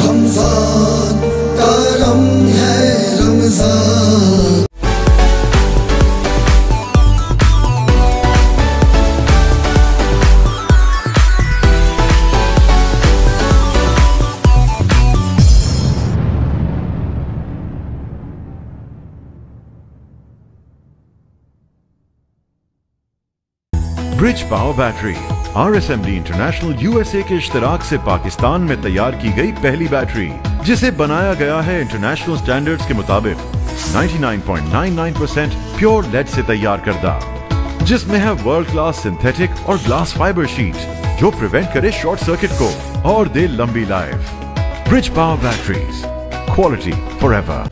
रमज़ान करम है Ramzan bridge power battery RSMD international USA के इश्तराक से पाकिस्तान में तैयार की गई पहली बैटरी, जिसे बनाया गया है इंटरनेशनल स्टैंडर्ड्स के मुताबिक 99.99% प्योर लेड से तैयार करदा, जिसमें है वर्ल्ड क्लास सिंथेटिक और ग्लास फाइबर शीट जो प्रिवेंट करे शॉर्ट सर्किट को और दे लंबी life. Bridge power batteries, quality forever.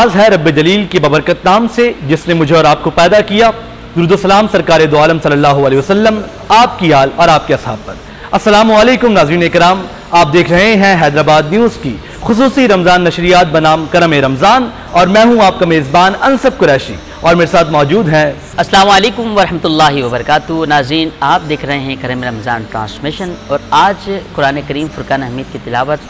आगाज़ है रब्बे जलील की बबरकत नाम से जिसने मुझे और आपको पैदा किया। दुरूद सलाम सरकार दो आलम सल्लल्लाहु अलैहि वसल्लम आपकी आल और आपके असहाब पर। अस्सलामु अलैकुम नाज़रीन किराम, आप देख रहे हैं हैदराबाद न्यूज़ की खुसूसी रमज़ान नशरियात बनाम करम रमज़ान और मैं हूँ आपका मेज़बान अनसब कुरैशी और मेरे साथ मौजूद हैं अस्सलामु अलैकुम वरहमतुल्लाहि वबरकातुहू। नाज़रीन, आप देख रहे हैं करम रमज़ान ट्रांसमिशन और आज कुरान करीम फुरकान हमीद की तिलावत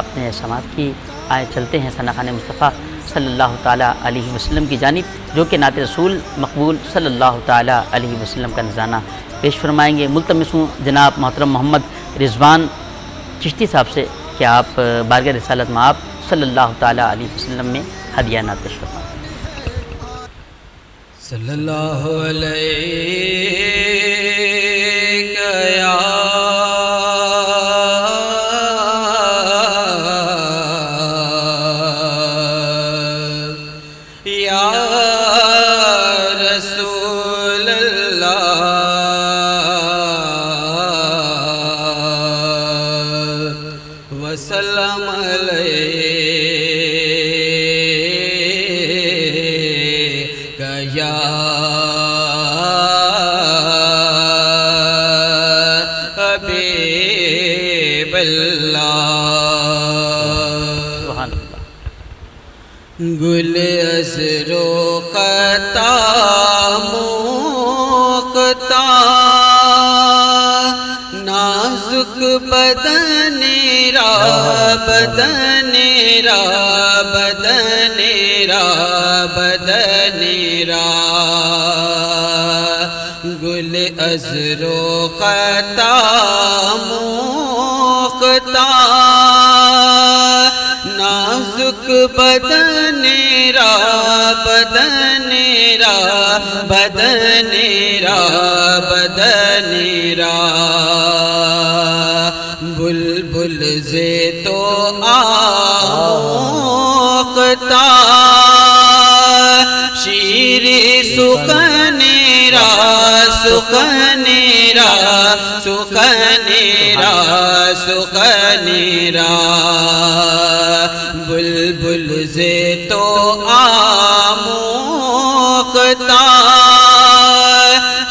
आपने समाअत की। आए चलते हैं सना-खाने मुस्तफ़ा सल्लल्लाहु ताला अलैहि वसल्लम की जानिब, जो कि नात रसूल मकबूल सल्लल्लाहु ताला अलैहि वसल्लम का नज़ाना पेश फरमाएंगे। मुल्तमिस हूँ जनाब मोहतरम मोहम्मद रिजवान चिश्ती साहब से कि आप बारगाह रिसालत में आप सल्लल्लाहु ताला अलैहि वसल्लम में हदिया नात पेश फरमाएं। सल्लल्लाहु अलैहि गुल असरो क़ता मुक़ता नाजुक बदनेरा बदनेरा बदनेरा बदनेरा गुल असरो क़ता मुक़ता नाजुक बदनेरा बदनेरा बदनेरा बदनेरा बुलबुल से तो आक़ता शीरे सुखनेरा सुखनेरा सुखनेरा सुखनेरा बुलबुल से तो आमुक़ता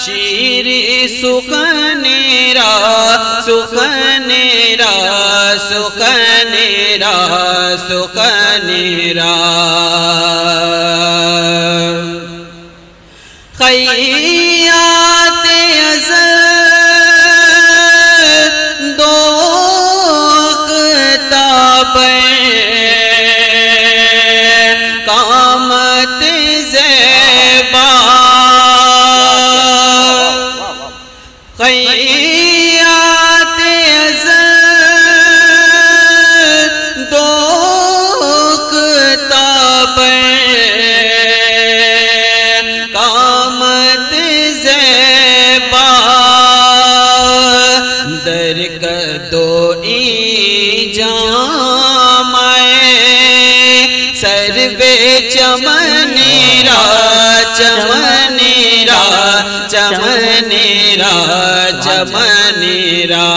शीरे सुखनेरा सुखनेरा सुखनेरा सुखनेरा ख़ैयात अज़ल दो ख़िताबें कामत ज़ेबा ख़ैयात अज़ल दो ख़िताबें सर्वे चमनेरा चमनेरा चमनेरा चमनेरा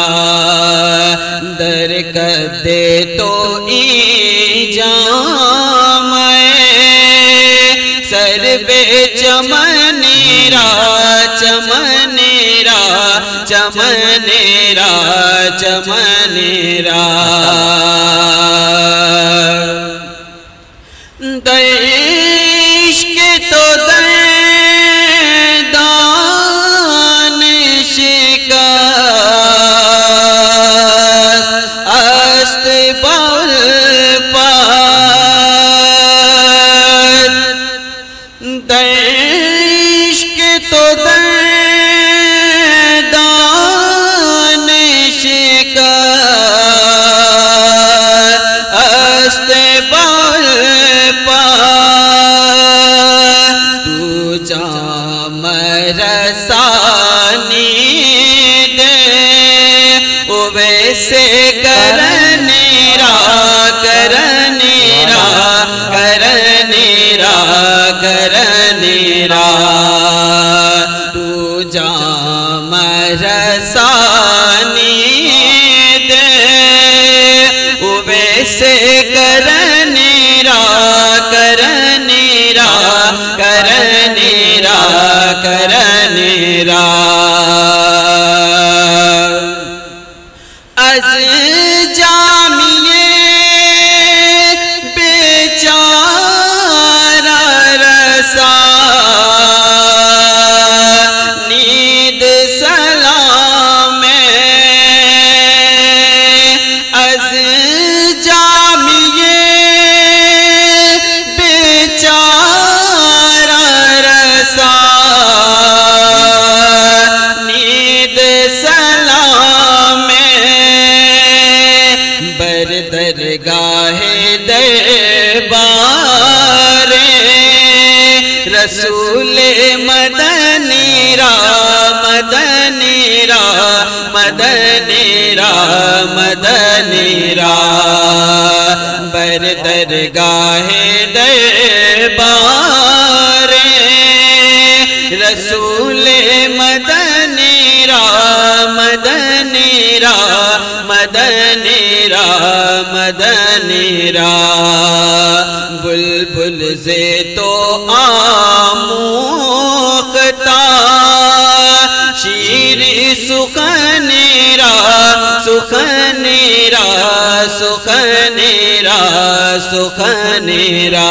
दर कदे तो ई जामए सर्वे चमनेरा चमनेरा चमनेरा चमनेरा इश्क़ तो दान शिकस्त अस्त बाल पार इश्क़ तो दान शिकस्त अस्त बाल रसानी दे वैसे करनेरा करनेरा करनेरा करनेरा तू जाम रसानी दे वैसे करनेरा करनेरा करनेरा अज जामिए बेचारा रसा नींद सलाम अज जामिए बेचारा रसा नींद सलाम दरगाहे दरबारे रसूल मदनीरा मदनीरा मदनीरा मदनीरा बर दरगाहे दरबारे रसूल मदनीरा मदनीरा मदनीरा मदनीरा बुलबुल से तो आमुखता शीरी सुखनेरा सुखनेरा सुखनेरा सुखनेरा।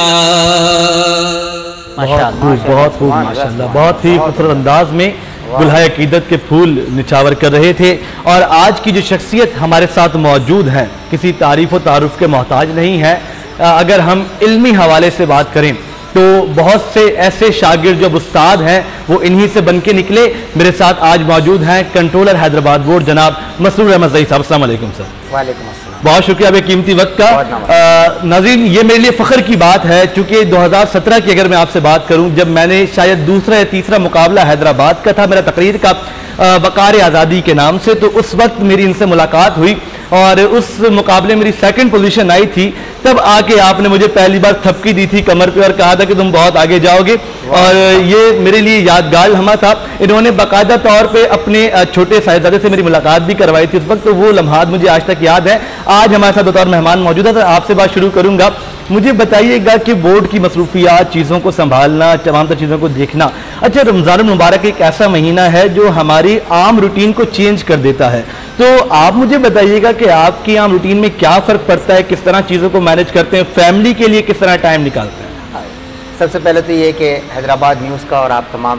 बहुत खूब माशाल्लाह, बहुत ही खूबसूरत अंदाज में गुलहाए अकीदत के फूल निछावर कर रहे थे। और आज की जो शख्सियत हमारे साथ मौजूद है किसी तारीफ व तारुफ के मोहताज नहीं है। अगर हम इल्मी हवाले से बात करें तो बहुत से ऐसे शागिर्द जो उस्ताद हैं वो इन्हीं से बन के निकले। मेरे साथ आज मौजूद हैं कंट्रोलर हैदराबाद बोर्ड जनाब मसरूर अहमद ज़ई साहब। अस्सलाम वालेकुम सर। वालेकुम अस्सलाम। बहुत शुक्रिया आपके कीमती वक्त का। नाज़रीन, ये मेरे लिए फ़ख्र की बात है चूँकि 2017 की अगर मैं आपसे बात करूँ, जब मैंने शायद दूसरा या तीसरा मुकाबला हैदराबाद का था मेरा तकरीर का वक़ार आज़ादी के नाम से, तो उस वक्त मेरी इनसे मुलाकात हुई और उस मुकाबले मेरी सेकंड पोजीशन आई थी। तब आके आपने मुझे पहली बार थपकी दी थी कमर पे और कहा था कि तुम बहुत आगे जाओगे, और ये मेरे लिए यादगार लम्हा था। इन्होंने बाकायदा तौर पे अपने छोटे साहिबजादे से मेरी मुलाकात भी करवाई थी उस वक्त, तो वो लम्हात मुझे आज तक याद है। आज हमारे साथ बतौर मेहमान मौजूद है, तो आपसे बात शुरू करूँगा। मुझे बताइएगा कि बोर्ड की मसरूफियात, चीज़ों को संभालना, तमाम तर चीज़ों को देखना। अच्छा, रमज़ान मुबारक एक ऐसा महीना है जो हमारी आम रूटीन को चेंज कर देता है, तो आप मुझे बताइएगा कि आपकी आम रूटीन में क्या फ़र्क पड़ता है, किस तरह चीज़ों को मैनेज करते हैं, फैमिली के लिए किस तरह टाइम निकालते हैं? सबसे पहले तो ये कि हैदराबाद न्यूज़ का और आप तमाम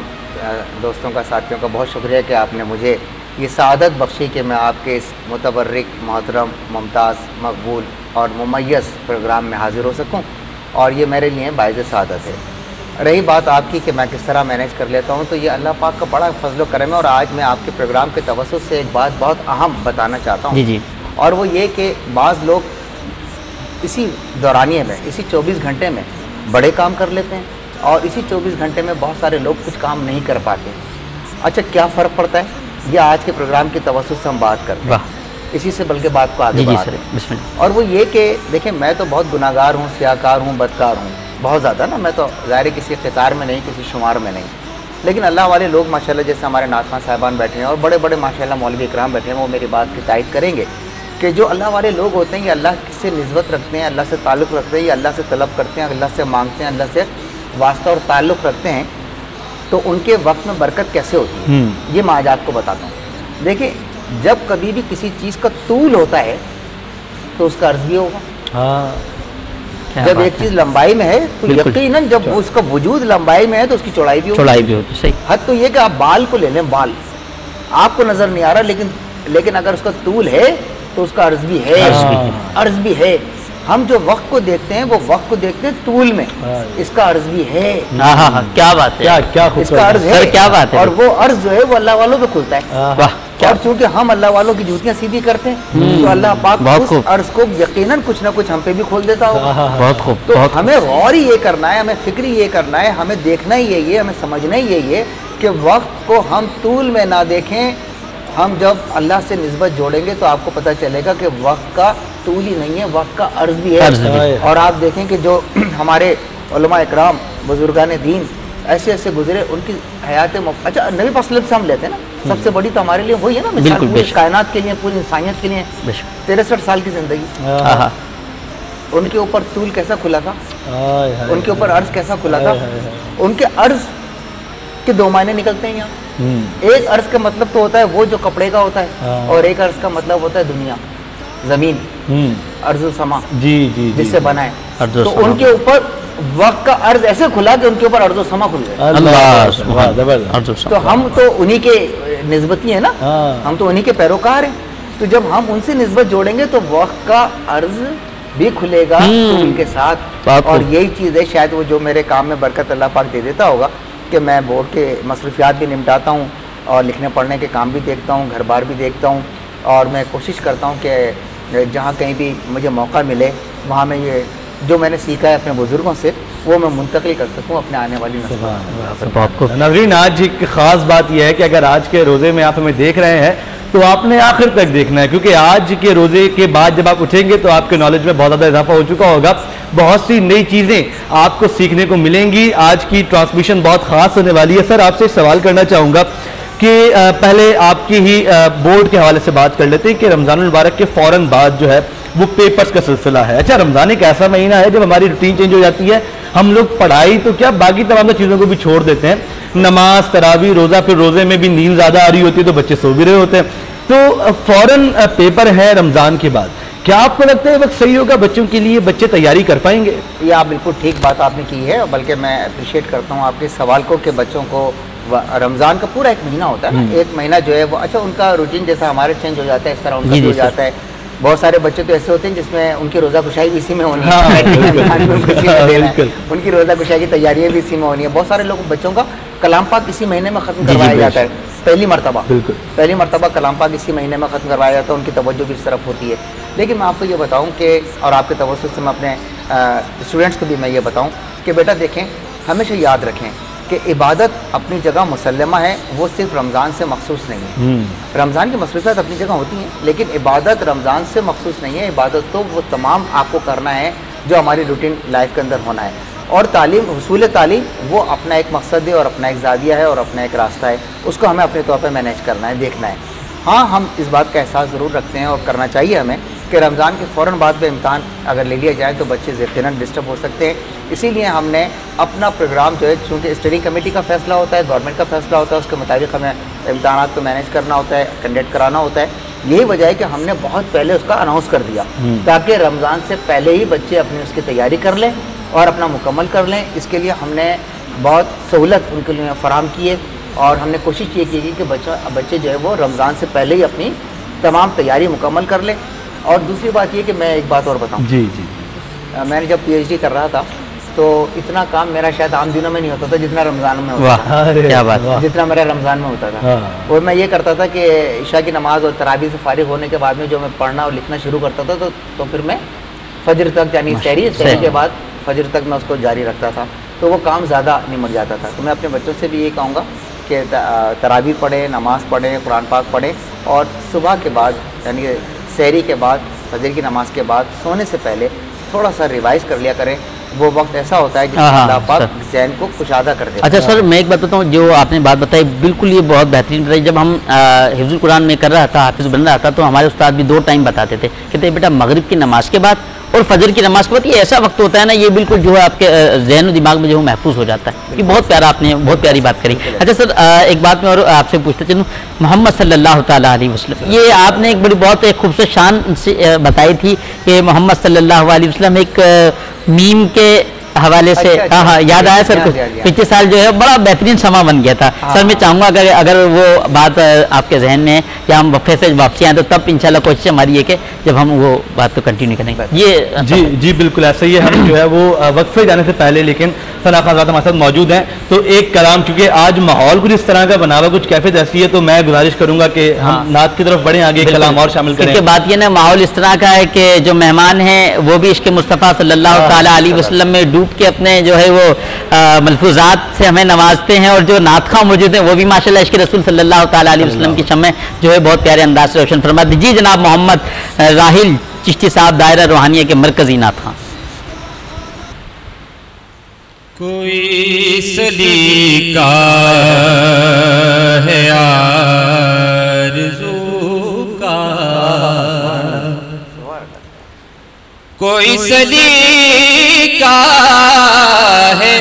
दोस्तों का, साथियों का बहुत शुक्रिया कि आपने मुझे ये सआदत बख्शी कि मैं आपके इस मुतबर्रिक, मोहतरम, मुमताज़, मकबूल और मुमय्यज़ प्रोग्राम में हाज़िर हो सकूं, और ये मेरे लिए बाइज़ सआदत है। रही बात आपकी कि मैं किस तरह मैनेज कर लेता हूं, तो ये अल्लाह पाक का बड़ा फजल करम है। और आज मैं आपके प्रोग्राम के तवस्सुत से एक बात बहुत अहम बताना चाहता हूँ जी। और वो ये कि बाज़ लोग इसी दौरानिए में, इसी 24 घंटे में बड़े काम कर लेते हैं और इसी 24 घंटे में बहुत सारे लोग कुछ काम नहीं कर पाते। अच्छा, क्या फ़र्क पड़ता है, ये आज के प्रोग्राम की तवज्जुह से हम बात करते हैं, इसी से बल्कि बात को आगे बढ़ाते हैं। और वो ये कि देखिए, मैं तो बहुत गुनाहगार हूँ, सियाकार हूँ, बदकार हूँ, बहुत ज़्यादा ना। मैं तो ज़ाहिर किसी क़तार में नहीं, किसी शुमार में नहीं, लेकिन अल्लाह वाले लोग माशाल्लाह, जैसे हमारे नाज़खान साहिबान बैठे हैं और बड़े बड़े माशाल्लाह मौलवी इकराम बैठे हैं, वो मेरी बात की तायद करेंगे कि जो अल्लाह वाले लोग होते हैं ये अल्लाह से निस्बत रखते हैं, अल्लाह से ताल्लुक़ रखते हैं, ये अल्लाह से तलब करते हैं, अल्लाह से मांगते हैं, अल्लाह से वास्ता और ताल्लुक़ रखते हैं, तो उनके वक्त में बरकत कैसे होती है ये मैं आज आपको बताता हूँ। देखिए, जब कभी भी किसी चीज़ का तूल होता है तो उसका अर्ज भी होगा। जब एक चीज़ लंबाई में है तो यकीनन जब उसका वजूद लंबाई में है तो उसकी चौड़ाई भी होगी। सही। हद तो ये कि आप बाल को ले लें, बाल आपको नज़र नहीं आ रहा, लेकिन अगर उसका तूल है तो उसका अर्ज भी है, अर्ज भी है। हम जो वक्त को देखते हैं वो वक्त को देखते हैं तूल में, इसका अर्ज भी है। क्या बात है, क्या इसका अर्ज है, क्या बात है। और वो अर्ज जो है वो अल्लाह वालों पे खुलता है। और चूंकि हम अल्लाह वालों की जूतियां सीधी करते हैं तो अल्लाह पाक उस अर्ज को यकीनन कुछ ना कुछ हम पे भी खोल देता होगा। बहुत खूब। तो हमें गौर ही ये करना है, हमें फिक्र ये करना है, हमें देखना ही यही है, हमें समझना ही यही है कि वक्त को हम तूल में ना देखें। हम जब अल्लाह से निस्बत जोड़ेंगे तो आपको पता चलेगा कि वक्त का तूल ही नहीं है, वक्त का अर्ज भी है। और आप देखें कि जो हमारे उलमा इकराम, बुजुर्गान दीन ऐसे ऐसे गुजरे, उनकी हयात अच्छा नबी पाक से हम लेते हैं ना, सबसे बड़ी तो हमारे लिए वही है ना, मिसाल पूरी कायनात के लिए, पूरी इंसानियत के लिए 63 साल की जिंदगी। उनके ऊपर तूल कैसा खुला था, उनके ऊपर अर्ज कैसा खुला था। उनके अर्ज कि 2 मायने निकलते हैं यहाँ। एक अर्ज का मतलब तो होता है वो जो कपड़े का होता है, और एक अर्ज का मतलब होता है दुनिया, जमीन, अर्ज़ समा, जी जी जिससे बना है। तो उनके ऊपर वक्त का अर्ज ऐसे खुला कि उनके ऊपर अर्ज़ समा खुल गया। तो हम तो उन्हीं के निस्बती है ना, हम तो उन्हीं के पैरोकार हैं। तो जब हम उनसे निस्बत जोड़ेंगे तो वक्त का अर्ज भी खुलेगा उनके साथ। और यही चीज़ है शायद वो जो मेरे काम में बरकत अल्लाह पाक दे देता होगा कि मैं बोर्ड के मसरूफियात भी निपटाता हूँ और लिखने पढ़ने के काम भी देखता हूँ, घर बार भी देखता हूँ, और मैं कोशिश करता हूँ कि जहाँ कहीं भी मुझे मौका मिले वहाँ मैं ये जो मैंने सीखा है अपने बुजुर्गों से वो मैं मुंतकिल कर सकूँ अपने आने वाली नस्ल। नाज़रीन, आज एक ख़ास बात यह है कि अगर आज के रोज़े में आप हमें देख रहे हैं तो आपने आखिर तक देखना है, क्योंकि आज के रोज़े के बाद जब आप उठेंगे तो आपके नॉलेज में बहुत ज़्यादा इजाफा हो चुका होगा, बहुत सी नई चीज़ें आपको सीखने को मिलेंगी। आज की ट्रांसमिशन बहुत ख़ास होने वाली है। सर, आपसे सवाल करना चाहूँगा कि पहले आपकी ही बोर्ड के हवाले से बात कर लेते हैं कि रमज़ान मुबारक के फ़ौरन बाद जो है वो पेपर्स का सिलसिला है। अच्छा, रमज़ान एक ऐसा महीना है जब हमारी रूटीन चेंज हो जाती है, हम लोग पढ़ाई तो क्या बाकी तमाम चीज़ों को भी छोड़ देते हैं, नमाज, तरावी, रोज़ा, फिर रोज़े में भी नींद ज़्यादा आ रही होती है तो बच्चे सो भी रहे होते हैं, तो फ़ौरन पेपर है रमज़ान के बाद। क्या आपको लगता है वक्त सही होगा बच्चों के लिए, बच्चे तैयारी कर पाएंगे? ये आप बिल्कुल ठीक बात आपने की है, बल्कि मैं अप्रिशिएट करता हूँ आपके सवाल को कि बच्चों को रमज़ान का पूरा एक महीना होता है ना, एक महीना जो है वो अच्छा उनका रूटीन जैसा हमारे चेंज हो जाता है इस तरह उनका हो जाता है। बहुत सारे बच्चे तो ऐसे होते हैं जिसमें उनकी रोज़ा खुशाई भी इसी में होनी है, उनकी रोज़ा खुशाई की तैयारियाँ भी इसी में होनी है। बहुत सारे लोग बच्चों का कलाम पाक इसी महीने में ख़त्म करवाया जाता है, पहली मरतबा कलाम पाक इसी महीने में ख़त्म करवाया जाता है, उनकी तवज्जो भी इस तरफ होती है। लेकिन मैं आपको ये बताऊँ कि और आपके तवज्जो से मैं अपने स्टूडेंट्स को भी मैं ये बताऊँ कि बेटा देखें, हमेशा याद रखें कि इबादत अपनी जगह मुसल्लमा है, वो सिर्फ रमज़ान से मखसूस नहीं है। रमज़ान की मसरूफियात अपनी जगह होती हैं, लेकिन इबादत रमज़ान से मखसूस नहीं है। इबादत तो वो तमाम आपको करना है जो हमारी रूटीन लाइफ के अंदर होना है। और तालीम, हुसूल तालीम वो अपना एक मकसद है और अपना एक ज़ादिया है और अपना एक रास्ता है, उसको हमें अपने तौर पर मैनेज करना है, देखना है। हाँ, हम इस बात का एहसास ज़रूर रखते हैं और करना चाहिए हमें कि रमज़ान के फ़ौरन बाद में इम्तहान अगर ले लिया जाए तो बच्चे यकीनन डिस्टर्ब हो सकते हैं। इसीलिए हमने अपना प्रोग्राम जो है, चूँकि स्टडी कमेटी का फ़ैसला होता है, गवर्नमेंट का फ़ैसला होता है, उसके मुताबिक हमें इम्तहान को मैनेज करना होता है, कंडक्ट कराना होता है। यही वजह है कि हमने बहुत पहले उसका अनाउंस कर दिया ताकि रमज़ान से पहले ही बच्चे अपनी उसकी तैयारी कर लें और अपना मुकम्मल कर लें। इसके लिए हमने बहुत सहूलत उनके लिए फ़राहम की है और हमने कोशिश ये की कि बच्चे जो है वो रमज़ान से पहले ही अपनी तमाम तैयारी मुकम्मल कर लें। और दूसरी बात ये कि मैं एक बात और बताऊँ, जी जी, मैंने जब PhD कर रहा था तो इतना काम मेरा शायद आम दिनों में नहीं होता था जितना रमज़ान में होता था। क्या बात, जितना मेरा रमज़ान में होता था। और मैं ये करता था कि इशा की नमाज और तरावी से फारिग होने के बाद में जो मैं पढ़ना और लिखना शुरू करता था तो फिर मैं फजर तक, यानी सहरी के बाद फजर तक मैं उसको जारी रखता था, तो वो काम ज़्यादा निमट जाता था। तो मैं अपने बच्चों से भी ये कहूँगा कि तरावी पढ़ें, नमाज़ पढ़ें, कुरान पाक पढ़ें, और सुबह के बाद यानी सहरी के बाद, फजर की नमाज के बाद सोने से पहले थोड़ा सा रिवाइज़ कर लिया करें। वो वक्त ऐसा होता है जिसमें अल्लाह पाक ज़हन को कुशादा कर देता है। अच्छा सर, मैं एक बात बताऊँ, जो आपने बात बताई बिल्कुल ये बहुत बेहतरीन बताई। जब हम हिफ्ज़ुल कुरान में कर रहा था, हाफिज़ बन रहा था, तो हमारे उस्ताद भी 2 टाइम बताते थे, कहते बेटा मगरिब की नमाज के बाद और फजर की नमाज के बाद, ये ऐसा वक्त होता है ना, ये बिल्कुल जो है आपके ज़हन और दिमाग में जो है महफूज हो जाता है। ये बहुत प्यारा, आपने बहुत प्यारी बात करी। अच्छा सर, एक बात मैं और आपसे पूछता चलूँ, मोहम्मद सल्लल्लाहु ताला अलैहि वसल्लम, ये आपने एक बड़ी बहुत खूबसूरत शान से बताई थी कि मोहम्मद सल्लल्लाहु अलैहि वसल्लम एक मीम के हवाले से, हाँ याद आया सर कुछ, पिछले साल जो है बड़ा बेहतरीन समा बन गया था। सर मैं चाहूँगा अगर वो बात आपके जहन में है या हम वफ़े से वापसी आए तो तब इंशाल्लाह कोशिश हमारी है कि जब हम वो बात तो कंटिन्यू करेंगे। ये जी जी बिल्कुल ऐसा ही है। हम जो है वो वक्फे जाने से पहले, लेकिन सना खान हमारे साथ मौजूद हैं, तो एक कलाम, चूँकि आज माहौल कुछ इस तरह का बना हुआ, कुछ कैफियत ऐसी है, तो मैं गुजारिश करूँगा कि हम नात की तरफ बढ़ें, आगे कलाम और शामिल करें। बात ये ना, माहौल इस तरह का है कि जो मेहमान हैं वो भी इश्क़ मुस्तफ़ा सल्लल्लाहु ताला अलैहि वसल्लम में डूब के अपने जो है वो मलफूजात से हमें नवाजते हैं, और जो नातखा मौजूद हैं वो भी माशाल्लाह इश्क़ रसूल सल्लल्लाहु ताला अलैहि वसल्लम की शम्में जो है बहुत प्यारे अंदाज से रोशन फरमा दीजिए। जनाब मोहम्मद राहिल चिश्ती साहब, दायरा रूहानिया के मरकजी नातखा। कोई सलीका है आरज़ू का, कोई सलीका है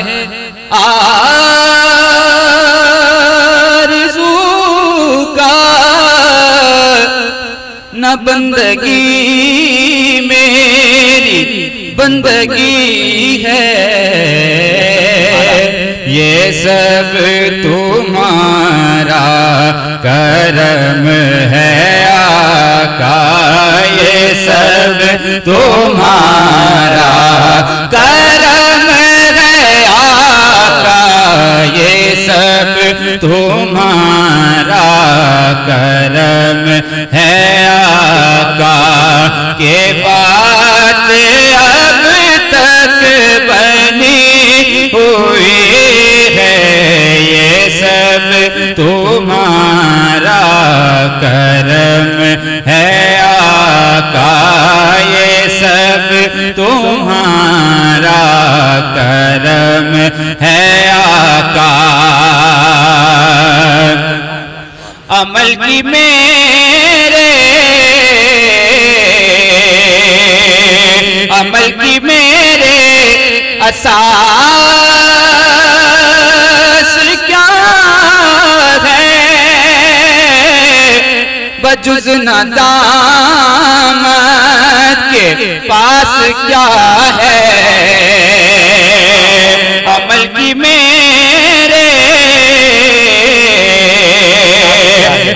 आरज़ू बंदगी मेरी बंदगी है, ये सब तुम्हारा करम है आका, ये सब तुम्हारा करम है आका, ये सब तुम्हारा करम है आका। के बात अब तक बनी हुई है, ये सब तुम्हारा करम है आका, ये सब तुम्हारा करम है आका। अमल की मेरे अमल की मेरे असास क्या है, बजुज़ नदामत के पास क्या है। अमल की मेरे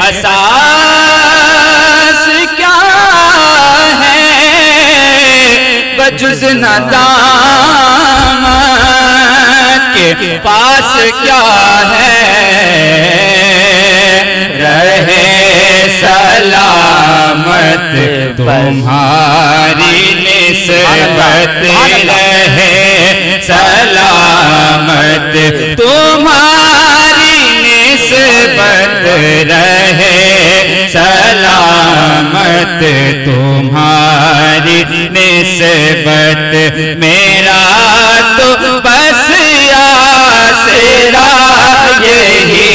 असास क्या है, बजुज़ नदामत के पास क्या है। रहे सलामत तुम्हारी निस्बत, रहे सलामत तुम्हारी निस्बत, रहे सलामत तुम्हारी निस्बत। मेरा तो बस आसरा यही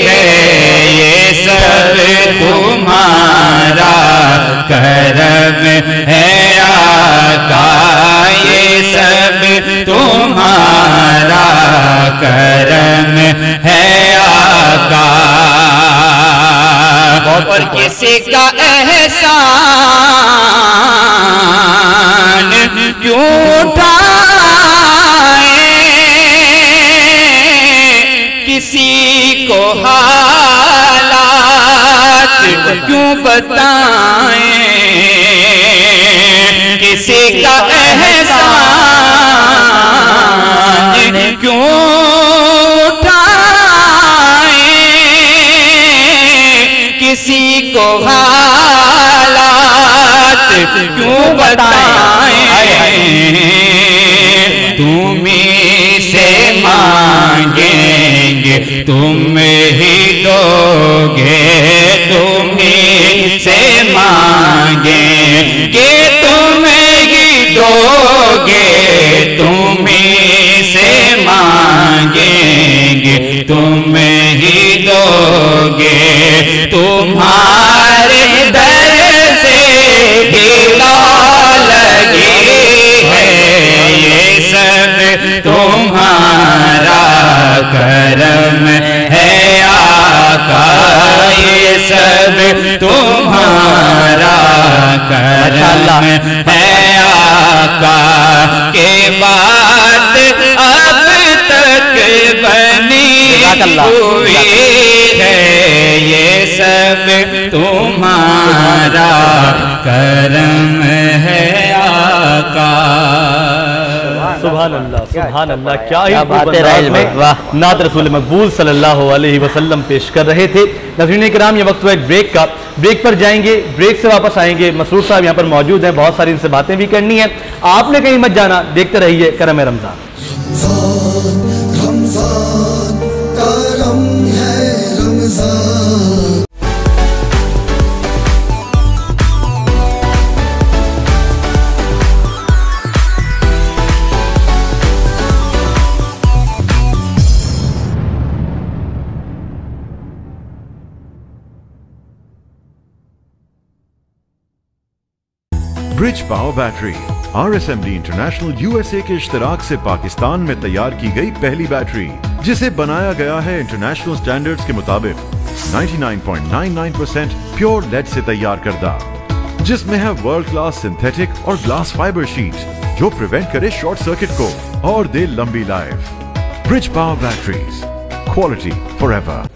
है, ये सब तुम्हारा करम है आका, ये सब तुम्हारा करम है आका। और किसी का एहसान क्यों उठाए, किसी को हालात क्यों बताएं, किसी का एहसान क्यों उठाए, किसी को हालात क्यों बताएं। तुम्हीं से मांगेंगे तुम ही दोगे, तुम्हीं से मांगेंगे तुम ही दोगे, तुम्हीं से मांगेंगे तुम ही दोगे। तुम्हारे दर से ही लगी है, ये सब तुम्हारा करम है आका, ये सब तुम्हारा करम है आका। के बात अब तक बनी हुई है, ये सब तुम्हारा करम है आका। सुभान अल्लाह, सुभान अल्लाह, क्या ही बात है राइल भाई, वाह। नात रसूल मकबूल सल्लल्लाहु अलैहि वसल्लम पेश कर रहे थे। नाज़रीन किराम, ये वक्त हुआ एक ब्रेक का, ब्रेक पर जाएंगे, ब्रेक से वापस आएंगे। मसरूर साहब यहाँ पर मौजूद हैं, बहुत सारी इनसे बातें भी करनी है। आपने कहीं मत जाना, देखते रहिए करम रमजान। रमजान करम है Ramzan. Bridge power battery RSMD international USA के इश्तराक से पाकिस्तान में तैयार की गई पहली बैटरी, जिसे बनाया गया है इंटरनेशनल स्टैंडर्ड्स के मुताबिक 99.99% प्योर लेड से तैयार करदा। जिसमें है वर्ल्ड क्लास सिंथेटिक और ग्लास फाइबर शीट जो प्रिवेंट करे शॉर्ट सर्किट को और दे लंबी life. Bridge power batteries, quality forever.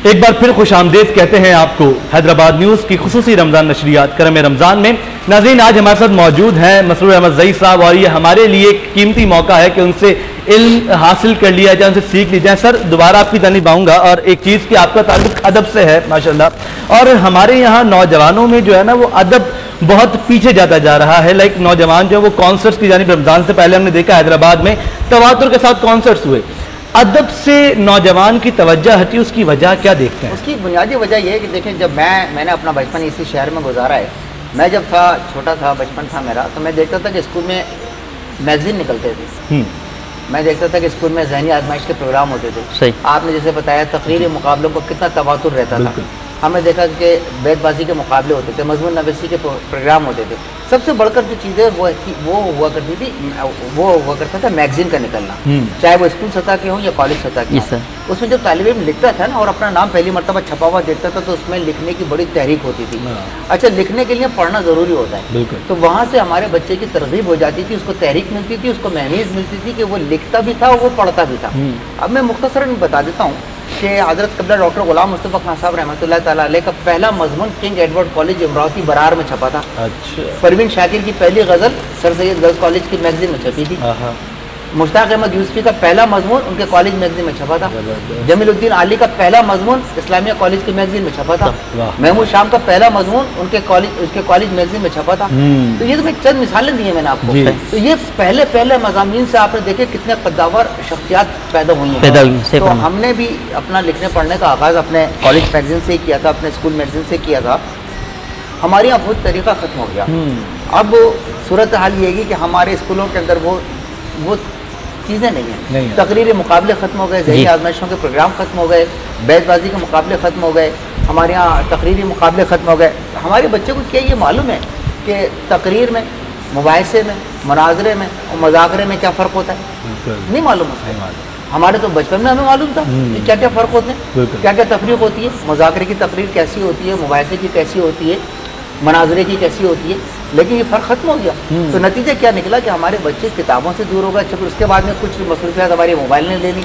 एक बार फिर खुश आमदेद कहते हैं आपको हैदराबाद न्यूज़ की खुसूसी रमज़ान नशरियात करम रमज़ान में। नाज़रीन, आज हमारे साथ मौजूद हैं मसरूर अहमद ज़ई साहब और ये हमारे लिए एक कीमती मौका है कि उनसे इल्म हासिल कर लिया जाए, उनसे सीख ली जाए। सर, दोबारा आपकी तारीफ आऊँगा और एक चीज़ कि आपका ताल्लुक अदब से है माशाल्लाह, और हमारे यहाँ नौजवानों में जो है ना वो अदब बहुत पीछे जाता जा रहा है। लाइक नौजवान जो है वो कॉन्सर्ट्स की जानिब रमज़ान से पहले हमने देखा हैदराबाद में तवातुर के साथ कॉन्सर्ट्स हुए, अदब से नौजवान की तवज्जो हटी, उसकी वजह क्या देखते हैं? उसकी बुनियादी वजह यह है कि देखें, जब मैंने अपना बचपन इसी शहर में गुजारा है। मैं जब था छोटा था, बचपन था मेरा, तो मैं देखता था कि स्कूल में मैगजीन निकलते थे। मैं देखता था कि स्कूल में ज़हनी आजमाइश के प्रोग्राम होते थे। सही। आपने जैसे बताया तकरीरी मुकाबलों को कितना तवातुर रहता था। हमने देखा कि बैतबाजी के मुकाबले होते थे, मजमून नवीसी के प्रोग्राम होते थे। सबसे बढ़कर जो चीज़ें वो हुआ करती थी, वो हुआ करता था मैगजीन का निकलना, चाहे वो स्कूल सतह के हों या कॉलेज सतह के हों। उसमें जब तालिब इल्म लिखता था ना और अपना नाम पहली मरतबा छपा हुआ देखता था तो उसमें लिखने की बड़ी तहरीक होती थी। अच्छा, लिखने के लिए पढ़ना ज़रूरी होता है, तो वहाँ से हमारे बच्चे की तरगीब हो जाती थी, उसको तहरीक मिलती थी, उसको महमीज़ मिलती थी कि वो लिखता भी था और वो पढ़ता भी था। अब मैं मुख्तसरन बता देता हूँ कि हज़रत क़िबला डॉक्टर ग़ुलाम मुस्तफ़ा खान साहब रहमतुल्लाह तआला अलैह का पहला मज़मून किंग एडवर्ड कॉलेज इमरावती बरार में छपा था। अच्छा। परवीन शाकिर की पहली गज़ल सर सैयद गर्ल्स कॉलेज की मैगजीन में छपी थी। मुश्ताक अहमद यूसुफ़ी का पहला मजमून उनके कॉलेज मैगजीन में छपा था। जमीलुद्दीन आली का पहला मजमून इस्लामिया कॉलेज की मैगजीन में छपा था। महमूद शाम का पहला मजमून उसके कॉलेज मैगजीन में छपा था। तो ये तो मैं चंद मिसालें दी हैं मैंने आपको। तो ये पहले मज़ामीन से आपने देखे कितने कद्दावर शख्सियात पैदा हुई हैं। तो हमने भी अपना लिखने पढ़ने का आगाज़ अपने कॉलेज मैगजीन से किया था, अपने स्कूल मैगजीन से किया था। हमारे यहाँ बहुत तरीका ख़त्म हो गया। अब सूरत हाल ये है कि हमारे स्कूलों के अंदर वो चीज़ें नहीं हैं। तकरीरी मुकाबले ख़त्म हो गए, ज़हनी आजमाइशों के प्रोग्राम ख़त्म हो गए, बैतबाजी के मुकाबले ख़त्म हो गए, हमारे यहाँ तकरीरी मुकाबले ख़त्म हो गए। हमारे बच्चे को क्या ये मालूम है कि तकरीर में, मुबाहिसे में, मुनाजरे में और मजाकरे में क्या फ़र्क होता है? नहीं मालूम होता है। हमारे तो बचपन में हमें मालूम था कि क्या क्या फ़र्क होते हैं, क्या क्या तफरीक होती है, मुजाकरे की तकरीर कैसी होती है, मुबाहिसे की कैसी होती है, मनाजरे की कैसी होती है, लेकिन ये फ़र्क ख़त्म हो गया। तो नतीजा क्या निकला कि हमारे बच्चे किताबों से दूर हो गए। फिर उसके बाद में कुछ मसरूफियात हमारे मोबाइल ने ले ली,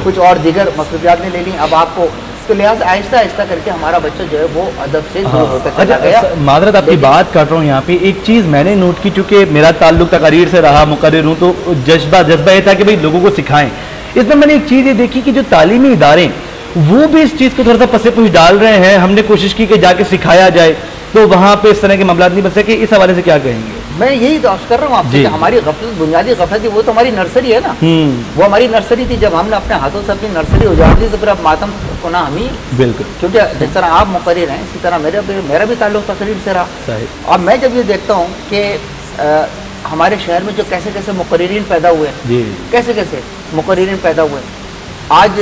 कुछ और दीगर मसरूफियात ने ले ली। अब आपको तो लिहाजा आहिस्ता आहिस्ता करके हमारा बच्चा जो है वो अदब से दूर होता चला गया। मादरत आपकी बात कर रहा हूँ यहाँ पे, एक चीज़ मैंने नोट की, चूँकि मेरा ताल्लुक तकरीर से रहा, मुकर्रिर हूँ, तो जज्बा ये था कि भाई लोगों को सिखाएं। इसमें मैंने एक चीज़ ये देखी कि जो तालीमी इदारे वो भी इस चीज़ को थोड़ा सा पसे पुश डाल रहे हैं। हमने कोशिश की कि जाके सिखाया जाए, तो वहाँ पे इस तरह के मामला नहीं बन सके। इस हवाले से क्या कहेंगे? मैं यही तो कर रहा हूँ आपसे कि हमारी गफलत, बुनियादी गफलत वो तो हमारी नर्सरी है ना। वो हमारी नर्सरी थी। जब हमने अपने हाथों से अपनी नर्सरी उजाड़ दी तो फिर अब मातम को ना हम ही, बिल्कुल, क्योंकि जिस तरह आप मुकर्रिर हैं इसी तरह मेरा भी ताल्लुक तकरीर से रहा। और मैं जब ये देखता हूँ कि हमारे शहर में जो कैसे कैसे मुकर्रिरीन पैदा हुए, कैसे कैसे मुकर्रिरीन पैदा हुए, आज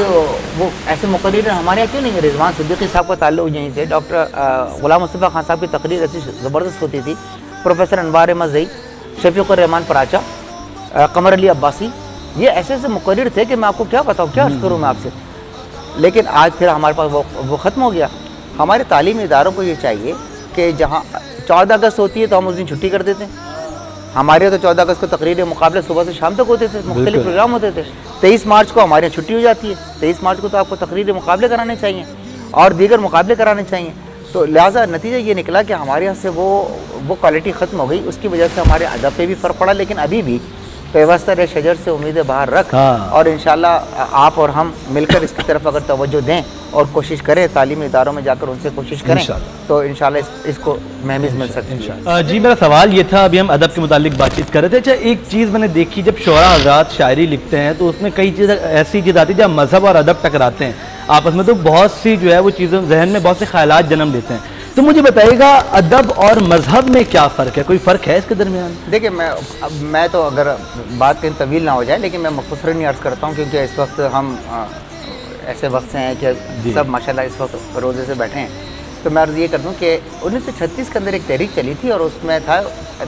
वो ऐसे मुकर्रिर हमारे यहाँ क्यों नहीं है? रिजवान सिद्दीकी साहब का ताल्लुक यहीं से, डॉक्टर ग़ुलाम मुस्तफ़ा खान साहब की तकरीर ऐसी ज़बरदस्त होती थी, प्रोफेसर अनवार अहमद ज़ई, शफीक़ुर रहमान पराचा, कमर अली अब्बासी, ये ऐसे ऐसे मुकर्रिर थे कि मैं आपको क्या बताऊँ, क्या अर्ज़ करूँ मैं आपसे। लेकिन आज फिर हमारे पास वो ख़त्म हो गया। हमारे तालीमी इदारों को ये चाहिए कि जहाँ 14 अगस्त होती है तो हम उस दिन छुट्टी कर देते हैं। हमारे तो 14 अगस्त को तकरीर मुकाबले सुबह से शाम तक होते थे, मुख्तलिफ प्रोग्राम होते थे। 23 मार्च को हमारे यहाँ छुट्टी हो जाती है। 23 मार्च को तो आपको तकरीर मुकाबले कराने चाहिए और दीगर मुकाबले कराने चाहिए। तो लिहाजा नतीजा ये निकला कि हमारे यहाँ से वो क्वालिटी ख़त्म हो गई। उसकी वजह से हमारे अदब पे भी फ़र्क पड़ा। लेकिन अभी भी पेवस्तर शजर से उम्मीदें बाहर रख और इंशाल्लाह आप और हम मिलकर इसकी तरफ अगर तवज्जो दें और कोशिश करें, तालीमी इदारों में जाकर उनसे कोशिश करें इंशाअल्लाह। तो इंशाअल्लाह इसको महमिज मिल सकती है। जी मेरा सवाल ये था, अभी हम अदब के मुतालिक बातचीत कर रहे थे। अच्छा, एक चीज़ मैंने देखी, जब शोरा हज़रात शायरी लिखते हैं तो उसमें कई चीज़ें ऐसी चीज़ आती है जब मज़हब और अदब टकराते हैं आपस में, तो बहुत सी जो है वो चीज़ें जहन में बहुत से ख्यालात जन्म देते हैं। तो मुझे बताइएगा, अदब और मजहब में क्या फ़र्क है? कोई फ़र्क है इसके दरमियान? देखिए, मैं तो अगर बात कहीं तवील ना हो जाए, लेकिन मैं मुख्तसरन ही अर्ज़ करता हूँ, क्योंकि इस वक्त हम ऐसे वक्त से हैं कि सब माशाल्लाह इस वक्त रोज़े से बैठे हैं। तो मैं अर्ज़ ये कर दूँ कि 1936 के अंदर एक तहरीक चली थी और उसमें था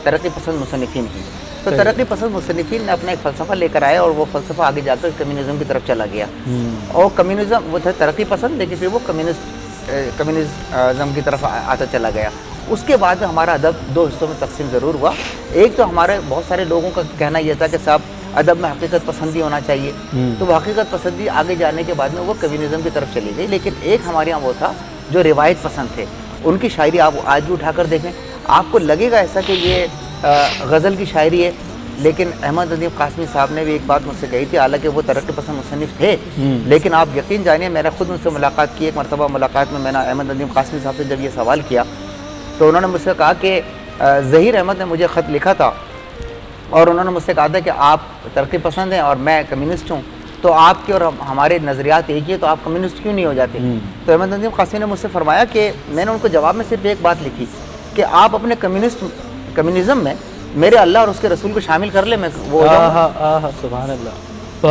तरक्की पसंद मुसन्निफ़ीन की। तो तरक्की पसंद मुसन्निफ़ीन ने अपना एक फ़लसफ़ा लेकर आया और वो फ़लसफ़ा आगे जाकर कम्युनिज़म की तरफ चला गया। और कम्युनिज़म वो था तरक्की पसंद, लेकिन फिर वो कम्युनिज़म की तरफ आता चला गया। उसके बाद में हमारा अदब दो हिस्सों में तकसीम ज़रूर हुआ। एक तो हमारे बहुत सारे लोगों का कहना यह था कि साहब अदब में हकीकत पसंदी होना चाहिए, तो वो हकीकत पसंदी आगे जाने के बाद में वो कम्युनिज़म की तरफ चली गई। लेकिन एक हमारे यहाँ वो था जो रिवायत पसंद थे, उनकी शायरी आप आज भी उठाकर देखें, आपको लगेगा ऐसा कि ये गज़ल की शायरी है। लेकिन अहमद नदीम कासमी साहब ने भी एक बात मुझसे कही थी, हालांकि वो तरक्की पसंद मुसन्निफ़ थे, लेकिन आप यकीन जानिए, मैंने खुद उनसे मुलाकात की। एक मरतबा मुलाकात में मैंने अहमद नदीम कासमी साहब से जब ये सवाल किया तो उन्होंने मुझसे कहा कि ज़हीर अहमद ने मुझे ख़त लिखा था और उन्होंने मुझसे कहा था कि आप तरक्की पसंद हैं और मैं कम्युनिस्ट हूँ, तो आपके और हमारे नज़रियात एक ही है, तो आप कम्युनिस्ट क्यों नहीं हो जाते? तो अहमद नदीम कासमी ने मुझसे फरमाया कि मैंने उनको जवाब में सिर्फ एक बात लिखी कि आप अपने कम्युनिज़म में मेरे अल्लाह और उसके रसूल को शामिल कर ले, मैं वो सुभान अल्लाह।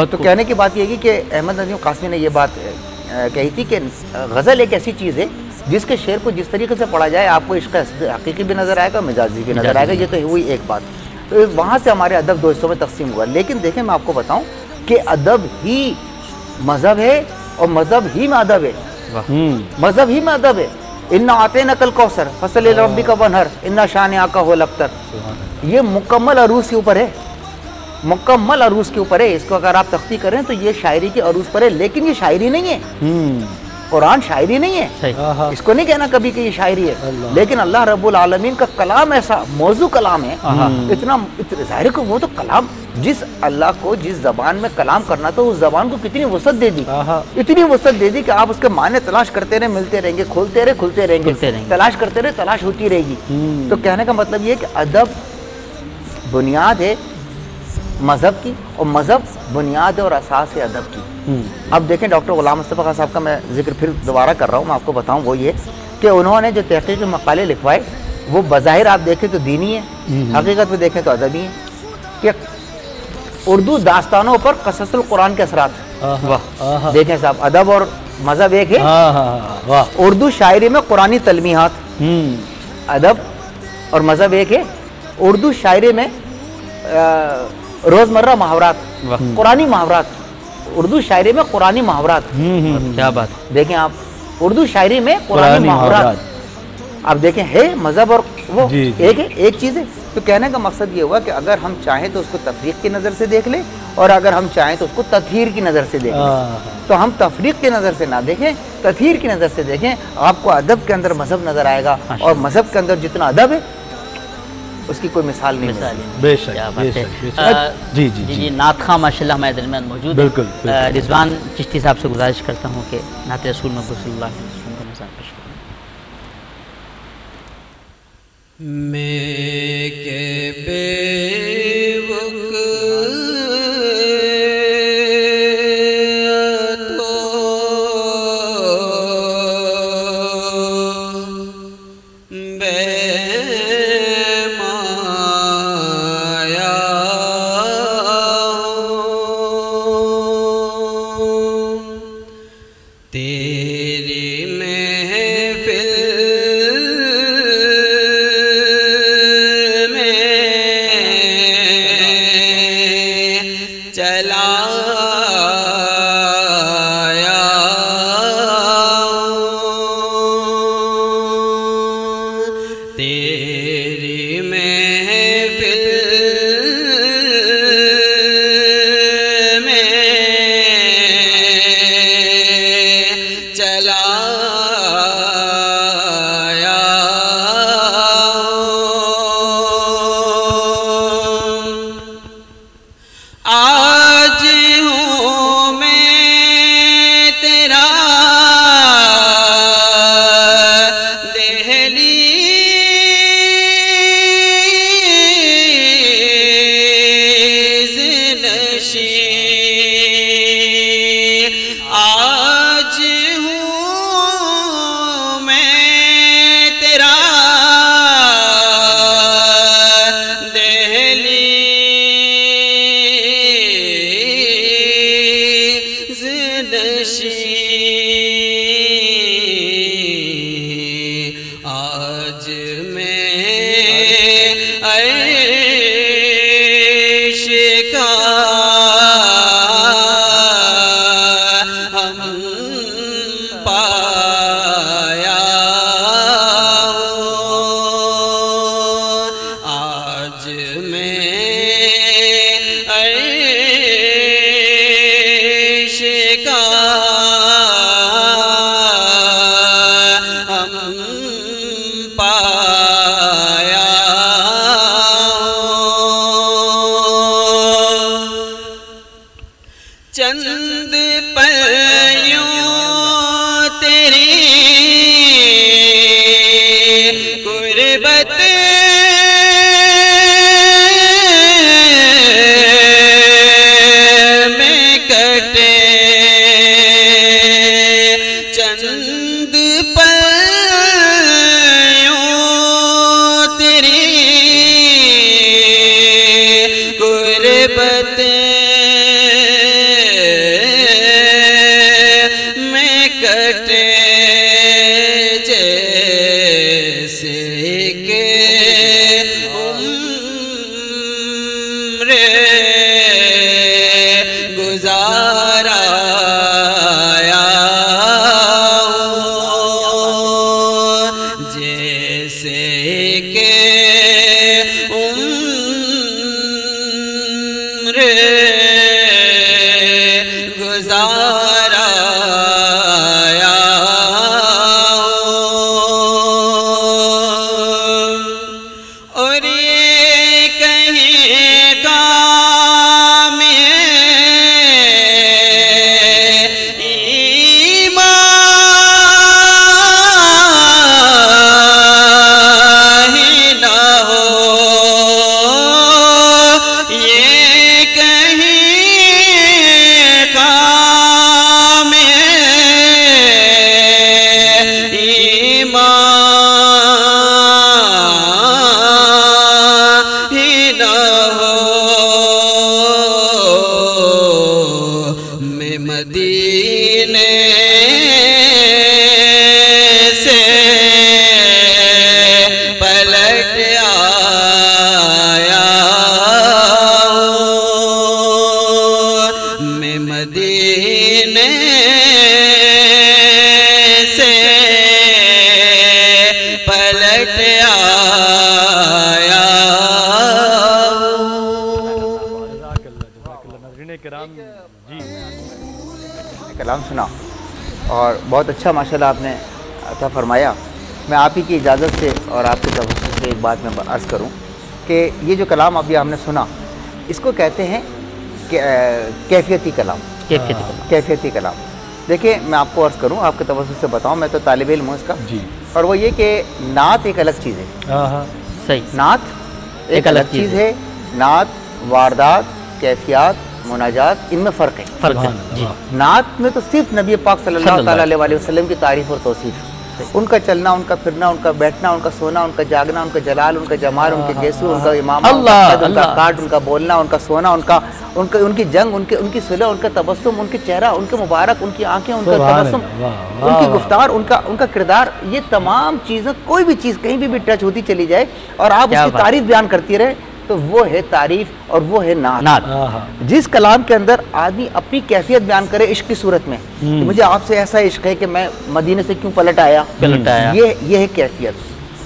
तो कहने की बात ये है कि अहमद नदीम कासमी ने ये बात कही थी कि गज़ल एक ऐसी चीज़ है जिसके शेर को जिस तरीके से पढ़ा जाए आपको इसका हकीकी भी नज़र आएगा, मिजाजी भी नज़र आएगा। ये तो हुई एक बात। तो वहाँ से हमारे अदब दो हिस्सों में तकसीम हुआ। लेकिन देखें, मैं आपको बताऊँ कि अदब ही मज़हब है और मज़हब ही में अदब है, मज़हब ही में अदब है। इन्ना आते नकल कौसर फसल रब्बी का वनहर इन्ना शान आका हो लख्तर, ये मुकम्मल अरूज के ऊपर है, मुकम्मल अरूज के ऊपर है। इसको अगर आप तख्ती करें तो ये शायरी के अरूज पर है, लेकिन ये शायरी नहीं है। कुरान शायरी नहीं है, इसको नहीं कहना कभी कि ये शायरी है। लेकिन अल्लाह रब्बुल आलमीन का कलाम ऐसा मौजू कलाम है, इतना ज़ाहिर को वो तो कलाम, जिस अल्लाह को जिस जबान में कलाम करना था उस जबान को कितनी वसअत दे दी, इतनी वसअत दे दी कि आप उसके माने तलाश करते रहे, मिलते रहेंगे, खोलते रहे, खुलते रहेंगे, तलाश करते रहे, तलाश होती रहेगी। तो कहने का मतलब ये कि अदब बुनियाद है मज़हब की और मज़हब बुनियाद है और असास है अदब की। अब देखें, डॉक्टर गुलाम मुस्तफ़ा खान साहब का मैं जिक्र फिर दोबारा कर रहा हूँ, मैं आपको बताऊँ वो ये कि उन्होंने जो तहक़ीक़ के मक़ाले लिखवाए वो बज़ाहिर आप देखें तो दीनी है, हकीकत में देखें तो अदबी है। कि उर्दू दास्तानों पर क़ससुल कुरान के असरात, देखें साहब, अदब और मज़हब एक है। उर्दू शायरी में कुरानी तलमीहात, अदब और मज़हब एक है। उर्दू शायरी में रोज़मर्रा मुहावरात, कुरानी मुहावरात, उर्दू शायरी में कुरानी मुहावरात। क्या बात, देखें आप, उर्दू शायरी में कुरानी मुहावरात, आप देखें है मज़हब और वो एक है, एक चीज़ है। तो कहने का मकसद ये हुआ कि अगर हम चाहें तो उसको तफरीक की नज़र से देख लें और अगर हम चाहें तो उसको तथहीर की नज़र से देखें। तो हम तफरीक की नज़र से ना देखें, तथहीर की नज़र से देखें, आपको अदब के अंदर मज़हब नज़र आएगा और मज़हब के अंदर जितना अदब है उसकी कोई मिसाल नहीं है। बेशक। जी जी जी, नात खां माशाल्लाह हमारे दरमियान मौजूद है। बिल्कुल। रिजवान चिश्ती साहब से गुजारिश करता हूँ कि नात रसूल महबूब सल्लल्लाहु अलैहि वसल्लम का निज़ाम पेश करें। मैं के बेवक अर्श का हम पाया आज मैं अर्श का हम पाया चंद पलयों तेरी गुरबत में कटे चंद पलयों तेरी गुरबत में कटे जैसे के उम्र गुजारा जैसे के उम्र गुजारा और ये कहीं काम ईमान ही ना हो ये कहीं काम ईमान ही ना हो मैं मदीने से पलट आया मैं मदीने से पलट आया कलाम सुना और बहुत अच्छा माशाल्लाह आपने अता फरमाया। मैं आप ही की इजाज़त से और आपके तवज्जुह से एक बात मैं अर्ज़ करूं कि ये जो कलाम अभी आपने सुना इसको कहते हैं कैफियती कलाम। कैफियती कलाम देखिए मैं आपको अर्ज़ करूं, आपके तवज्जुह से बताऊं, मैं तो तालिब इल्म हूं इसका जी। और वो ये कि नात एक अलग चीज़ है। सही, नात एक अलग चीज़ है। नात, वारदात, कैफियत, मुनाजात, इनमें फ़र्क है। जी। नात में तो सिर्फ नबी पाक सल्लल्लाहु अलैहि वसल्लम की तारीफ़ और तौसीफ़, उनका चलना, उनका फिरना, उनका बैठना, उनका सोना, उनका जागना, उनका जलाल, उनका जमाल, उनके गेसू, उनका इमाम, उनका काट, उनका बोलना, उनका सोना, उनकी जंग, उनकी सुलह, उनका तबस्सुम, उनके चेहरा, उनके मुबारक, उनकी आंखें, उनका तबस्सुम, उनकी गुफ्तार, उनका किरदार, ये तमाम चीज़ें, कोई भी चीज़ कहीं भी टच होती चली जाए और आप उसकी तारीफ बयान करती रहे तो वो है तारीफ और वो है नात। जिस कलाम के अंदर आदमी अपनी कैफियत बयान करे इश्क की सूरत में कि मुझे आपसे ऐसा इश्क है कि मैं मदीने से क्यों पलट आया, ये है कैफियत।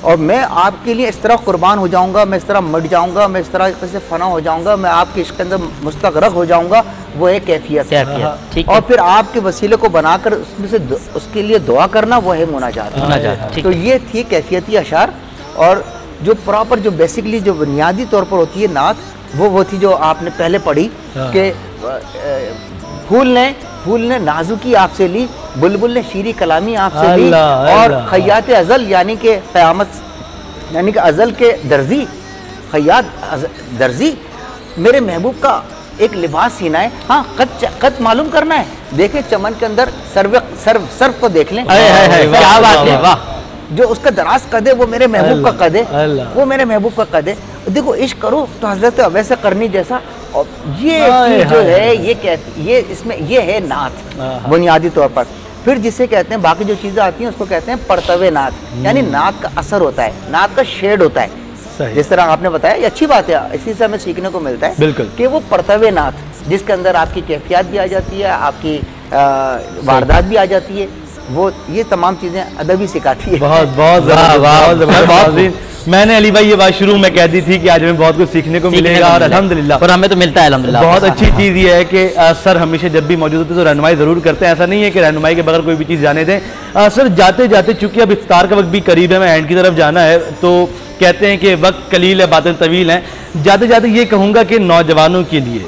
और मैं आपके लिए इस तरह कुर्बान हो जाऊंगा, मैं इस तरह मट जाऊंगा, मैं इस तरह से फना हो जाऊंगा, मैं आपके इश्क के अंदर मुस्तगरक हो जाऊंगा, वो है कैफियत। और फिर आपके वसीले को बनाकर उसमें से उसके लिए दुआ करना, वो है मुनाजात। तो ये थी कैफियती अशार। और जो प्रॉपर, जो बेसिकली, जो बुनियादी तौर पर होती है नात, वो थी जो आपने पहले पढ़ी कि फूल ने नाजुकी आपसे ली, बुलबुल ने शीरी कलामी आपसे ली, और खैयात अज़ल यानी कि क़यामत, यानी कि अज़ल के दर्जी, खैयात दर्जी मेरे महबूब का एक लिबास सीना है। हाँ, कद मालूम करना है। देखें चमन के अंदर सर्व को देख लें, क्या बात है, वाह। जो उसका दराज कद है वो मेरे महबूब का कद है, वो मेरे महबूब का कद है। देखो इश्क करो तो हजरत वैसे करनी जैसा। और ये जो है ये इसमें ये है नात बुनियादी तौर पर। फिर जिसे कहते हैं, बाकी जो चीज़ें आती हैं उसको कहते हैं परतवे नात, यानी नात का असर होता है, नात का शेड होता है। जिस तरह आपने बताया, ये अच्छी बात है, इसी से हमें सीखने को मिलता है बिल्कुल कि वो परतवे नाथ जिसके अंदर आपकी कैफियत भी आ जाती है, आपकी वारदात भी आ जाती है, वो ये तमाम चीज़ें अदब ही सिखाती है। बहुत बहुत बहुत मैंने अली भाई ये बात शुरू में कह दी थी कि आज हमें बहुत कुछ सीखने को मिलेगा और अल्हम्दुलिल्लाह, और हमें तो मिलता है अल्हम्दुलिल्लाह। बहुत अच्छी चीज़ ये है कि सर हमेशा जब भी मौजूद होते हैं तो रहनुमाई ज़रूर करते हैं। ऐसा नहीं है कि रहनुमाई के बगैर कोई भी चीज़ जाने दें। सर जाते जाते चूंकि अब इफ्तार का वक्त भी करीब है, मैं एंड की तरफ जाना है, तो कहते हैं कि वक्त कलील है बातें तवील हैं। जाते जाते ये कहूँगा कि नौजवानों के लिए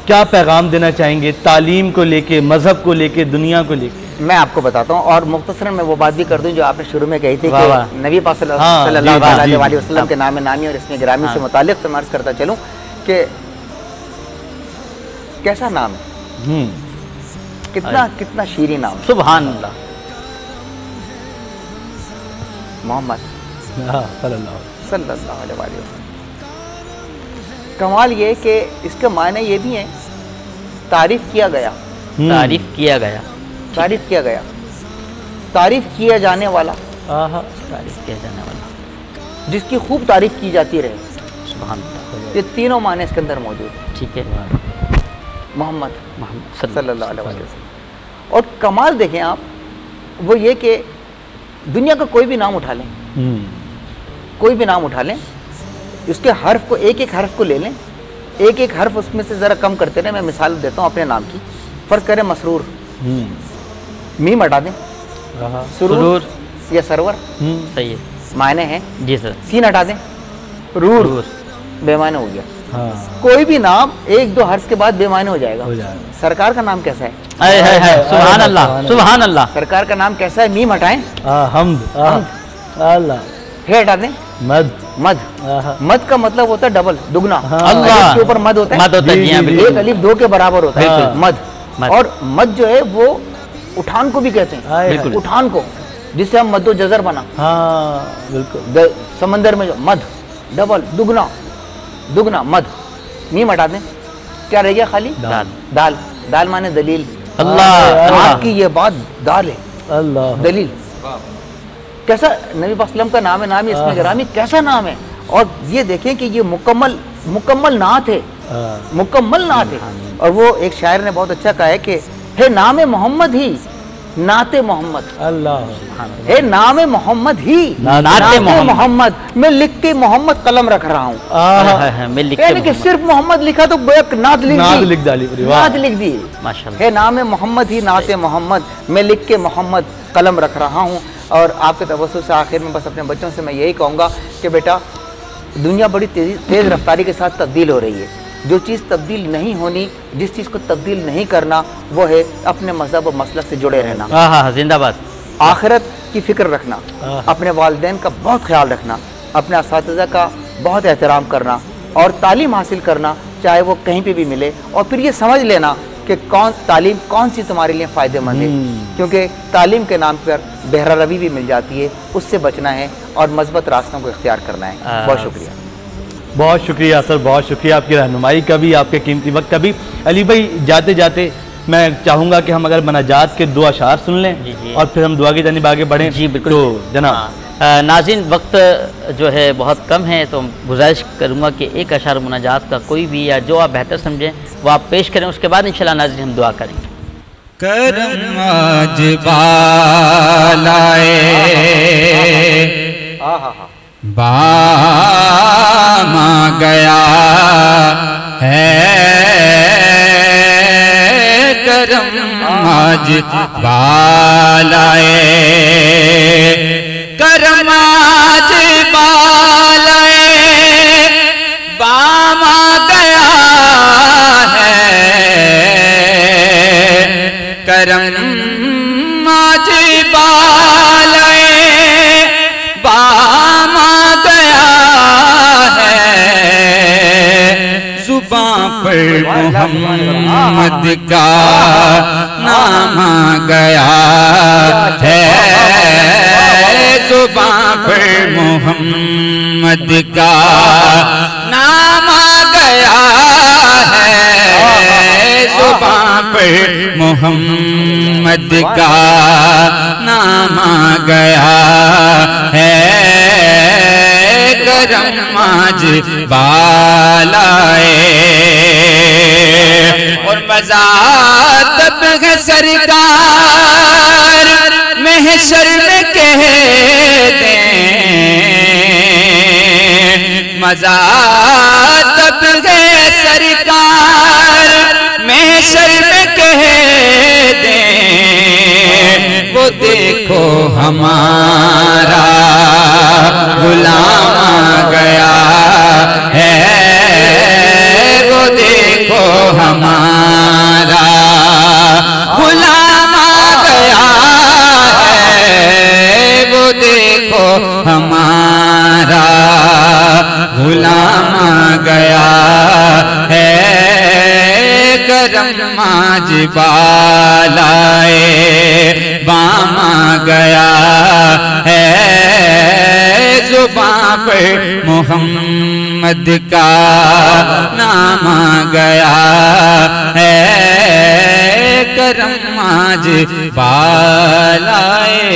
क्या पैगाम देना चाहेंगे तालीम को लेके, मजहब को लेके, दुनिया को लेके? मैं आपको बताता हूँ, और मुख्तसरन मैं वो बात भी कर दूँ जो आपने शुरू में कही थी वाह वाह। कि नबी पाक सल्लल्लाहु अलैहि वसल्लम के नाम नामी और इसमें गिरामी से मुतालिक से अर्ज़ करता चलूँ कि कैसा नाम है, कितना कितना शीरी नाम, सुभान अल्लाह, मोहम्मद सल्लल्लाहु अलैहि वसल्लम। कमाल ये कि इसके मायने ये भी हैं, तारीफ़ किया गया, तारीफ किया गया, तारीफ़ किया गया, तारीफ़ किया जाने वाला, तारीफ किया जाने वाला, जिसकी खूब तारीफ़ की जाती रहे, सुभान अल्लाह। ये तीनों माने इसके अंदर मौजूद हैं। ठीक है, मोहम्मद मोहम्मद सल्लल्लाहु अलैहि वसल्लम। और कमाल देखें आप, वो ये कि दुनिया का कोई भी नाम उठा लें, कोई भी नाम उठा लें, उसके हर्फ को, एक एक हर्फ को ले लें, एक एक हर्फ उसमें से ज़रा कम करते रहें। मैं मिसाल देता हूँ अपने नाम की। फ़र्ज़ करें मसरूर, मीम हटा दें, सुरूर या सरवर, सही है, मायने हैं। जी सर। सीन हटा दें, रूर, बेमायने हो गया। कोई भी नाम एक दो हर्फ के बाद बेमायने हो जाएगा। सरकार का नाम कैसा है? सुभान अल्लाह, सुभान अल्लाह। सरकार का नाम कैसा है? मीम हटाएं, अल्लाह, हे हटा दें, मद, मद। मद का मतलब होता है डबल, दुगना। अल्लाह अलिफ के ऊपर मद होता है, मद होता है, जी हाँ, बिल्कुल। एक अलिफ दो के बराबर होता है, बिल्कुल। मद। और मद जो है वो उठान को भी कहते हैं, बिल्कुल। उठान को, जिससे हम मद्दो जजर बना, बिल्कुल समंदर में जो मद, डबल, दुगना, दुगना, मद। मीम हटा दें, क्या रह गया? खाली दाल। दाल, दाल माने दलील। अल्लाह, आपकी ये बात दाल है, अल्लाह, दलील। कैसा नबी पाक सल्लम का नाम है, नाम है इसमें गिरामी, कैसा नाम है। और ये देखें कि ये मुकम्मल नात है, मुकम्मल नात है। और वो एक शायर ने बहुत अच्छा कहा है कि हे नाम मोहम्मद ही नाते मोहम्मद, अल्लाह, हे नाम मोहम्मद ही नाते मोहम्मद, मैं लिख के मोहम्मद कलम रख रहा हूँ। मैं लिख यानी कि सिर्फ मोहम्मद लिखा तो नात लिख दी, माशाल्लाह। हे नाम मोहम्मद ही नाते मोहम्मद, मैं लिख के मोहम्मद कलम रख रहा हूँ। और आपके तवज्जो से आखिर में बस अपने बच्चों से मैं यही कहूँगा कि बेटा, दुनिया बड़ी तेज़ रफ्तारी के साथ तब्दील हो रही है। जो चीज़ तब्दील नहीं होनी, जिस चीज़ को तब्दील नहीं करना, वो है अपने मज़हब और मसलक से जुड़े रहना। हाँ, जिंदाबाद। आखिरत की फ़िक्र रखना, अपने वालिदैन का बहुत ख्याल रखना, अपने असातिज़ा का बहुत एहतराम करना और तालीम हासिल करना, चाहे वो कहीं पे भी मिले। और फिर ये समझ लेना कि तालीम कौन सी तुम्हारे लिए फ़ायदेमंद है, क्योंकि तालीम के नाम पर बहरा रवी भी मिल जाती है, उससे बचना है और मज़बूत रास्तों को इख्तियार करना है। बहुत शुक्रिया। बहुत शुक्रिया सर, बहुत शुक्रिया आपकी रहनुमाई का भी, आपके कीमती वक्त का भी। अली भाई, जाते जाते मैं चाहूँगा कि हम अगर मनाजात के 2 अशार सुन लें और फिर हम दुआ की जानिब आगे बढ़ें। जी बिल्कुल। तो जनाब नाज़रीन, वक्त जो है बहुत कम है, तो गुजारिश करूँगा कि एक अशार मुनाजात का कोई भी या जो आप बेहतर समझें वो आप पेश करें, उसके बाद इंशाल्लाह नाज़रीन हम दुआ करेंगे। करम आज बालाए बामा गया है, करम आज बालाए, करम आज बालाए बामा गया है, करम आज बालाए बामा गया है, जुबां पर मोहम्मद का नाम गया है, जुबां पर मोहम्मद का नाम गया है, जुबां पर मोहम्मद का नाम गया है, करम नमाज बालाए और मजा तब है सरकार महशर में कह दें, मजा तब है सरकार महशर में कह दें, वो देखो हमारा गुलाम आ गया है, वो देखो हमारा गुलाम आ गया है, वो देखो हमारा गुलाम आ गया है, करम आज बालाए बाम आ गया है, जुबां पे मोहम्मद का नाम आ गया है, करम आज बालाए।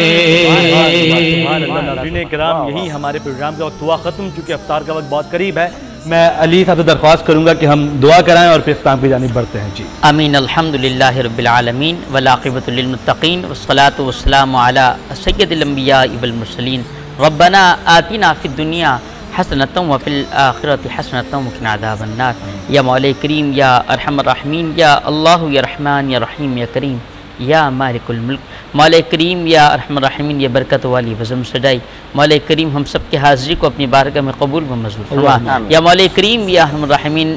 यही हमारे प्रोग्राम का वक्त हुआ ख़त्म, चूँकि अफ्तार का वक्त बहुत करीब है। मैं अली साहब से दरख्वास्त करूँगा कि हम दुआ कराएं और फिर इफ्तार की जानिब बढ़ते हैं। जी आमीन। अल्हम्दुलिल्लाहि रब्बिल आलमीन वल आक़िबतु लिल मुत्तक़ीन वस्सलातु वस्सलामु अला सय्यिदिल अंबिया वल मुरसलीन रब्बना आतिना फ़िद दुनिया हसनतम व फिल आखिरति हसनतम व क़िना अज़ाबन नार। या मौला करीम या अरहमर राहिमीन या अल्लाह या रहमान या रहीम या करीम या मालिकुल मुल्क। मौला करीम या अरहमर राहिमीन या बरकत वाली वज़म सजाई। मौला करीम हम सब के हाज़िरी को अपनी बारगाह में कबूल व मंजूर फरमा। या मौला करीम या अरहमर राहिमीन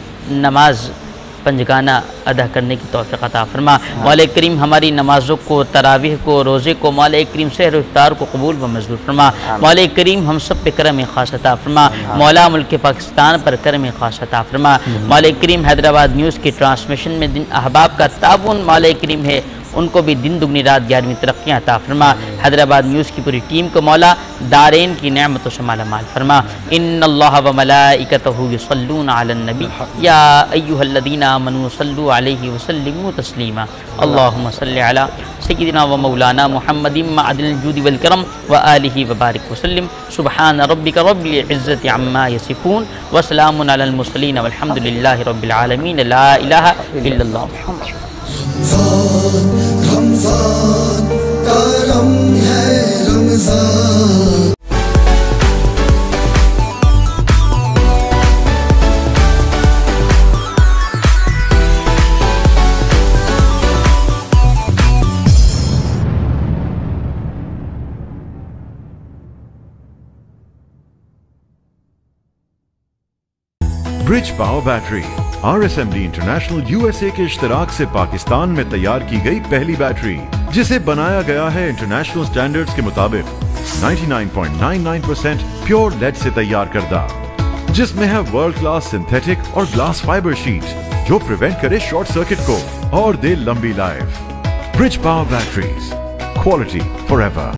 नमाज पंजगाना अदा करने की तौफ़ीक़ अता फरमा। मौला करीम हमारी नमाज़ों को, तरावीह को, रोज़े को, मौला करीम सहर इफ्तार को कबूल व मंजूर फरमा। मौला करीम हम सब पे करम ख़ास अता फरमा। मौला मुल्क पाकिस्तान पर करम ख़ास अता फरमा। मौला करीम हैदराबाद न्यूज़ की ट्रांसमिशन में दिन अहबाब का ताउन मौला करीम है, उनको भी दिन दुगनी रात 11वीं तरक्कियाँ अता फरमा। हैदराबाद न्यूज़ की पूरी टीम को मौला दारेन की नेमतों से माला माल फरमा। इन्नल्लाह व मलाइकतहु युसल्लूना अलन नबी या अय्युहल्लज़ीना आमनू सल्लु अलैहि व सल्लिमू तस्लीमा। अल्लाहुम्मा सल्लि अला सय्यिदिना व मौलाना मुहम्मदिन मअदिल जूदि वल करम व आलिहि व बारिक व सल्लिम। सुब्हान रब्बिका रब्बिल इज़्ज़ति अम्मा यसिफून व सलामुन अलल मुरसलीन वल्हम्दुलिल्लाहि रब्बिल आलमीन। ला इलाहा इल्लल्लाह मुहम्मद। रमज़ान करम है Ramzan. Bridge power battery RSMD international USA के इश्तराक से पाकिस्तान में तैयार की गई पहली बैटरी, जिसे बनाया गया है इंटरनेशनल स्टैंडर्ड्स के मुताबिक 99.99% प्योर लेड से तैयार करदा, जिसमें है वर्ल्ड क्लास सिंथेटिक और ग्लास फाइबर शीट जो प्रिवेंट करे शॉर्ट सर्किट को और दे लंबी life. Bridge power batteries, quality forever.